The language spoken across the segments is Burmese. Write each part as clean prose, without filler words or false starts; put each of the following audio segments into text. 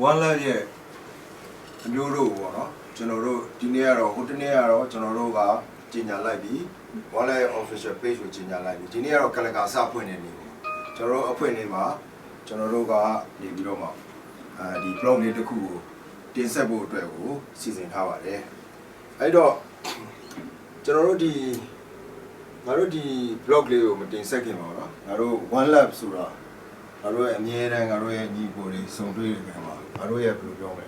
one love ရဲ့အမျိုးတို့ပေါ့နော်ကျွန်တော်တို့ဒီနေ့ကတော့ဟိုတနေ့ကတော့ကျွန်တော်တို့ကကြီးညာလိုက်ပြီး one love official page ကိုကြီးညာလိုက်ပြီးဒီနေ့ကတော့ကလကာစဖွင့်နေနေကျွန်တော်တို့အဖွင့်နေမှာကျွန်တော်တို့ကနေပြီးတော့မှဒီ blog လေးတစ်ခုကိုတင်ဆက်ဖို့အတွက်ကိုစီစဉ်ထားပါတယ်အဲ့တော့ကျွန်တော်တို့ငါတို့ဒီ blog လေးကိုမတင်ဆက်ခင်ပါတော့ငါတို့ one love ဆိုတာငါတို့ရဲ့အမြဲတမ်းငါတို့ရဲ့ညီကိုတွေစုံတွေ့နေကြမှာငါတို့ရဲ့ဘယ်လိုပြောမလဲ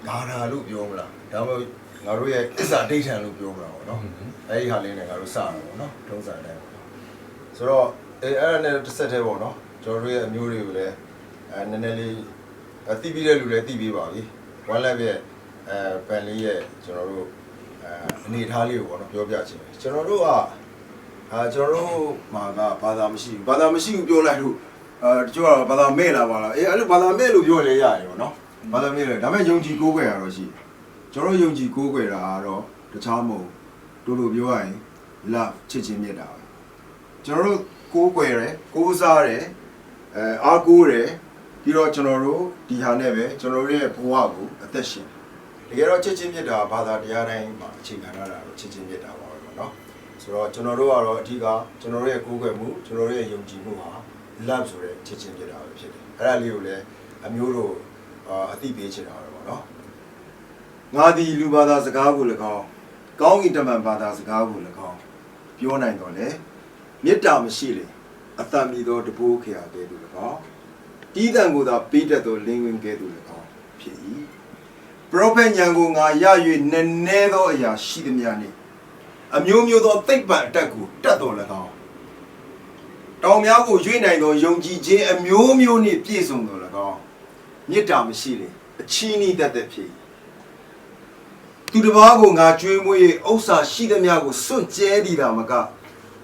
ဒါနာလို့ပြောမလားဒါမှမဟုတ်ငါတို့ရဲ့အစ္စာဒိဋ္ဌံလို့ပြောမလားပေါ့နော်အဲ့ဒီဟာလေးနဲ့ငါတို့စတာပေါ့နော်ထုံးစံတိုင်းပေါ့ဆိုတော့အဲ့ဒါနဲ့တစ်ဆက်တည်းပေါ့နော်ကျွန်တော်တို့ရဲ့အမျိုးတွေကိုလည်းနည်းနည်းလေးသိပြီးတဲ့လူလည်းသိပြီးပါပြီ one love ရဲ့ပန်လေးရဲ့ကျွန်တော်တို့အနေထားလေးကိုပေါ့နော်ပြောပြချင်တယ်ကျွန်တော်တို့ကကျွန်တော်တို့မှာကဘာသာမရှိဘူးပြောလိုက်လို့တချို့ကတော့ဘာသာမဲ့လာပါလားအဲ့လိုဘာသာမဲ့လို့ပြောလဲရတယ်ပေါ့နော်ဘာသာမဲ့လဲဒါပေမဲ့ယုံကြည်ကိုးကွယ်ရတော့ရှိကျွန်တော်ယုံကြည်ကိုးကွယ်တာကတော့တခြားမဟုတ်တို့လိုပြောရရင် love ချစ်ချင်းမြတ်တာပဲကျွန်တော်တို့ကိုးကွယ်တယ်ကိုးစားတယ်အားကိုးတယ်ပြီးတော့ကျွန်တော်တို့ဒီဟာနဲ့ပဲကျွန်တော်တို့ရဲ့ဘဝကိုအသက်ရှင်တကယ်တော့ချစ်ချင်းမြတ်တာဘာသာတရားတိုင်းမှာအခြေခံရတာတော့ချစ်ချင်းမြတ်တာပါပဲပေါ့နော်ဆိုတော့ကျွန်တော်တို့ကတော့အဓိကကျွန်တော်တို့ရဲ့ကိုးကွယ်မှုကျွန်တော်တို့ရဲ့ယုံကြည်မှုဟာ love ဆိုတဲ့ချစ်ချင်းမြတ်တာပဲဖြစ်တယ်အဲ့ဒါလေးကိုလည်းအမျိုးတို့အသိပေးချင်တာပဲပေါ့နော်ငါဒီလူဘာသာစကားကို၎င်းကောင်းကင်တမန်ဘာသာစကားကို၎င်းပြောနိုင်တော့လေမေတ္တာမရှိလေအတ္တမီသောတဘိုးခရာကဲ့သို့၎င်းတီးတံကိုသာပေးတတ်သောလင်းဝင်ကဲ့သို့၎င်းဖြစ်၏ပရောဖက်ဉာဏ်ကိုငါရ၍နည်းနည်းသောအရာရှိသည်များနှင့်အမျိုးမျိုးသောသိပ္ပံအတတ်ကိုတတ်တော်၎င်းတောင်များကိုရွေ့နိုင်သောယုံကြည်ခြင်းအမျိုးမျိုးနှင့်ပြည့်စုံတော်၎င်းမေတ္တာမရှိလေအချီးနှီးတတ်တဲ့ဖြစ်သူတစ်ပါးကိုငါကြွေးမွေး၍ဥစ္စာရှိသည်များကိုစွန့်ကြဲသည်သာမက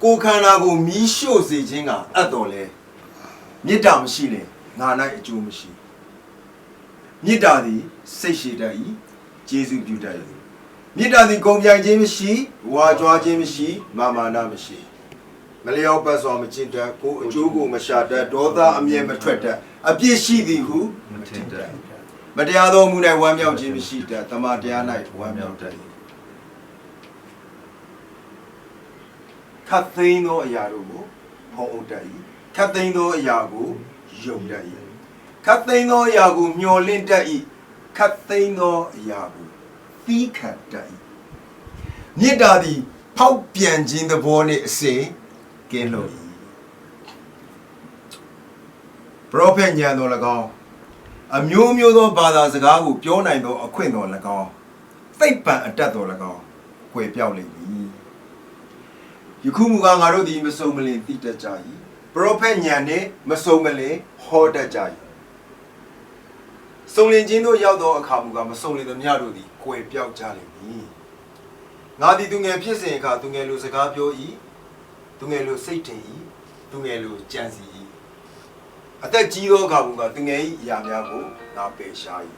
ကိုယ်ခန္ဓာကိုမီးရှို့စေခြင်းကအပ်တော်လဲမေတ္တာမရှိလေငါ၌အကျိုးမရှိမေတ္တာသည်စိတ်ရှိတတ်၏ကျေးဇူးပြုတတ်၏မေတ္တာသည်ဂုဏ်ပြိုင်ခြင်းမရှိဝါကြွားခြင်းမရှိမာမာနမရှိမလျော်ပတ်စွာမချစ်တတ်ကိုအကျိုးကိုမရှာတတ်ဒေါသအမြဲမထွက်တတ်အပြစ်ရှိသည်ဟုမထင်တတ်မတရားသောမှု၌ဝမ်းမြောက်ခြင်းမရှိတတ်တမန်တရား၌ဝမ်းမြောက်တတ်ခတ်သိမ်းသောအရာတို့ကိုဖုံးအုပ်တတ်၏ခတ်သိမ်းသောအရာကိုယုံတတ်၏ခတ်သိမ်းသောအရာကိုမျှော်လင့်တတ်၏ခတ်သိမ်းသောအရာကိုသီးခံတတ်၏မေတ္တာသည်ဖောက်ပြန်ခြင်းသဘောနှင့်အစဉ်ကင်းလို့၏ပရောဖက်ဉာဏ်တော်၎င်းအမျိုးမျိုးသောဘာသာစကားကိုပြောနိုင်သောအခွင့်တော်၎င်းသိပ္ပံအတတ်တော်၎င်းကွယ်ပြောက်လိမ့်မည်ယခုမူကားငါတို့သည်မစုံမလင်သိတတ်ကြ၏ပရောဖက်ဉာဏ်နှင့်မစုံမလင်ဟောတတ်ကြ၏စုံလင်ခြင်းတို့ရောက်သောအခါမူကားမစုံလင်သမျှတို့သည်ကွယ်ပြောက်ကြလိမ့်မည်ငါသည်သူငယ်ဖြစ်စဉ်အခါသူငယ်လိုစကားပြော၏သူငယ်လိုစိတ်ထင်၏သူငယ်လိုကြံစီ၏အသက်ကြီးသောအခါမူကားသူငယ်၏အရာများကိုငါပယ်ရှား၏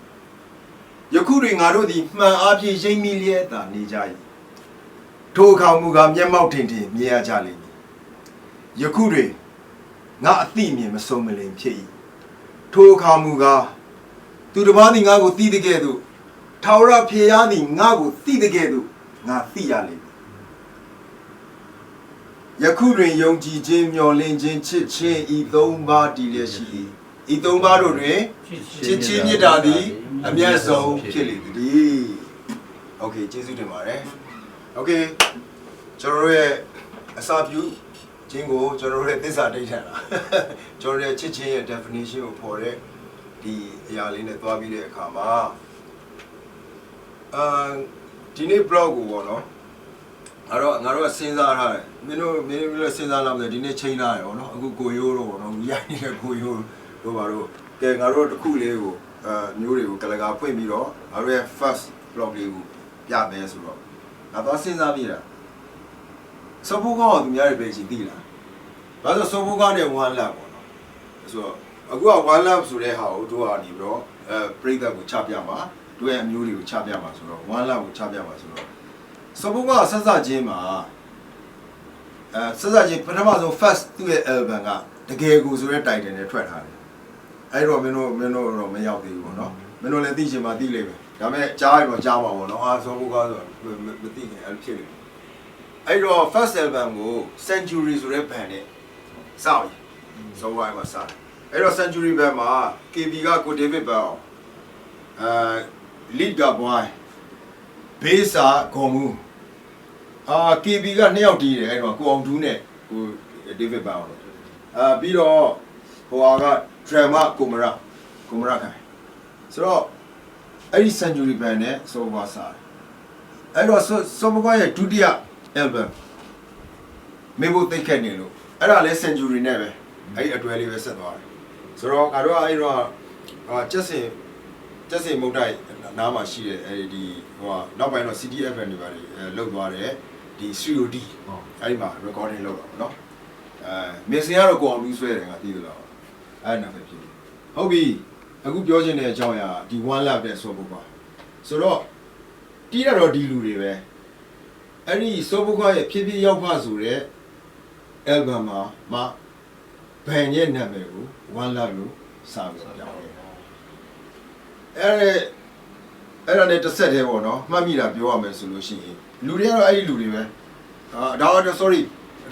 ယခုတွင်ငါတို့သည်မှန်အားဖြင့်ရိပ်မိလျက်သာနေကြ၏ထိုအခါမူကားမျက်မှောက်ထင်ထင်မြင်ရကြလိမ့်မည်ယခုတွင်ငါအသိမြင်မဆုံးမလင်ဖြစ်၏ထိုအခါမူကားသူတစ်ပါးသည်ငါကိုသိတဲ့ကဲ့သို့ထာဝရဘုရားသည်ငါကိုသိတဲ့ကဲ့သို့ငါသိရလိမ့်မည်ယခုတွင်ယုံကြည်ခြင်းမျှော်လင့်ခြင်းချစ်ခြင်းဤသုံးပါးတည်လျက်ရှိ၏ဤသုံးပါးတို့တွင်ချစ်ခြင်းမေတ္တာသည်အမြတ်ဆုံးဖြစ်လေသည်โอเคကျေးဇူးတင်ပါတယ်โอเคကျွန်တော်ရဲ့အစာပြုခြင်းကိုကျွန်တော်ရဲ့သစ္စာဒိဋ္ဌံလားကျွန်တော်ရဲ့ချစ်ခြင်းရဲ့ definition ကိုပေါ်တဲ့ဒီအရာလေးနဲ့တွားပြီးတဲ့အခါမှာဒီနေ့ blog ကိုပေါ့နော်ငါတို့ကစဉ်းစားထားတယ်မင်းတို့စဉ်းစားလာမယ်ဒီနေ့ချိန်လာတယ်ပေါ့နော်အခုကိုရိုးတော့ပေါ့နော်ရိုက်နေတဲ့ကိုရိုးတို့ပါတော့ကဲငါတို့တစ်ခုလေးကိုမျိုးတွေကိုကလကာဖွင့်ပြီးတော့ငါတို့ရဲ့ first blog လေးကိုပြမယ်ဆိုတော့ငါတော့စဉ်းစားပြီးတာစောဖို့ကောသူများတွေပဲရှိသေးလားဘာလို့စောဖို့ကောနဲ့ one love ပေါ့နော်ဆိုတော့အခုက one love ဆိုတဲ့ဟာကိုတို့ကနေပြီးတော့ပြိဿကိုချပြမှာတို့ရဲ့အမျိုးတွေကိုချပြမှာဆိုတော့ one love ကိုချပြမှာဆိုတော့စောဖို့ကဆက်စချင်းမှာဆက်စချင်းပထမဆုံး first သူ့ရဲ့ album ကတကယ်ကိုဆိုတဲ့ title နဲ့ထွက်ထားတယ် အဲ့တော့မင်းတို့တော့မရောက်သေးဘူးပေါ့နော်မင်းတို့လည်းသိချင်မှသိလိမ့်မယ်ဒါပေမဲ့ကြားရတော့ကြားမှာပေါ့နော်ဆောဘုကားဆိုမသိခင်အဲ့ဖြစ်နေအဲ့တော့ first album ကို Century ဆိုတဲ့ band နဲ့စပြီဆောဘိုင်းမှာစအဲ့တော့ Century band မှာ KB ကကို David ပဲအောင်lead က boy bass ကဂုံမှုKB က2ယောက်တီးတယ်အဲ့တော့ကိုအောင်ဒူးနဲ့ကို David ပဲအောင်ပြီးတော့ဟိုက drama ကိုမရခိုင်ဆိုတော့အဲ့ဒီ Century band နဲ့ဆောဘွားစားအဲ့တော့ဆောဘွားရဲ့ဒုတိယ album မေဖို့သိခဲ့နေလို့အဲ့ဒါလဲ Century နဲ့ပဲအဲ့ဒီအတွဲလေးပဲဆက်သွားတယ်ဆိုတော့ငါတို့ကအဲ့တော့ကျက်စင်မုတ်တိုက်နားမှာရှိတဲ့အဲ့ဒီဟိုနောက်ပိုင်းတော့ CDFN တွေပါလေလုတ်သွားတယ်ဒီ Studio D အဲ့ဒီမှာ recording လုပ်တာပေါ့နော်မင်းစင်ကတော့ကိုအောင်လူဆွဲတယ်ငါသိတယ်လို့အဲ့နာပဲဖြစ်ဟုတ်ပြီအခုပြောချင်တဲ့အကြောင်းအရာဒီ one lap တဲ့ဆော့ဘုကွာဆိုတော့တီးရတော့ဒီလူတွေပဲအဲ့ဒီဆော့ဘုကွာရဲ့ဖြည်းဖြည်းရောက်ဖဆိုတဲ့ album မှာဘန်ရဲ့နာမည်ကို one lap လို့စာပြီးပြောင်းတယ်အဲ့ဒါနဲ့တစ်ဆက်တည်းပေါ့နော်မှတ်မိတာပြောရမယ်ဆိုလို့ရှိရင်လူတွေကတော့အဲ့ဒီလူတွေပဲဒါတော့ sorry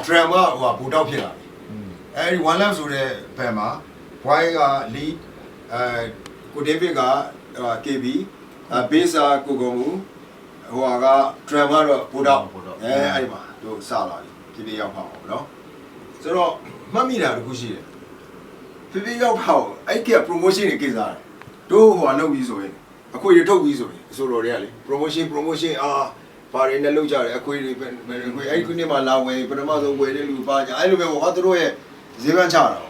drama ဟိုဘူတောက်ဖြစ်လာပြီအဲ့ဒီ one lap ဆိုတဲ့ဘန်မှာ boy က lead ကို David က KB bass ကိုကုံမူဟိုက drama တော့ဘူတောက်အဲ့ဒီမှာတို့စလာပြီပြည့်ရောက်ပါအောင်နော်ဆိုတော့မှတ်မိတာတခုရှိတယ်ပြည့်ရောက်ပါအောင်အဲ့က promotion တွေကိစ္စတယ်တို့ဟိုလုပ်ပြီးဆိုရင်အခွေတွေထုတ်ပြီးဆိုရင်ဆိုတော့တွေကလေ promotion ဘာတွေနဲ့လုပ်ကြတယ်အခွေတွေအဲ့ဒီခုနှစ်မှာလာဝယ်ပထမဆုံးဝယ်တဲ့လူပါကြအဲ့လိုပဲဟောသူတို့ရဲ့ဈေးပန်းချတာ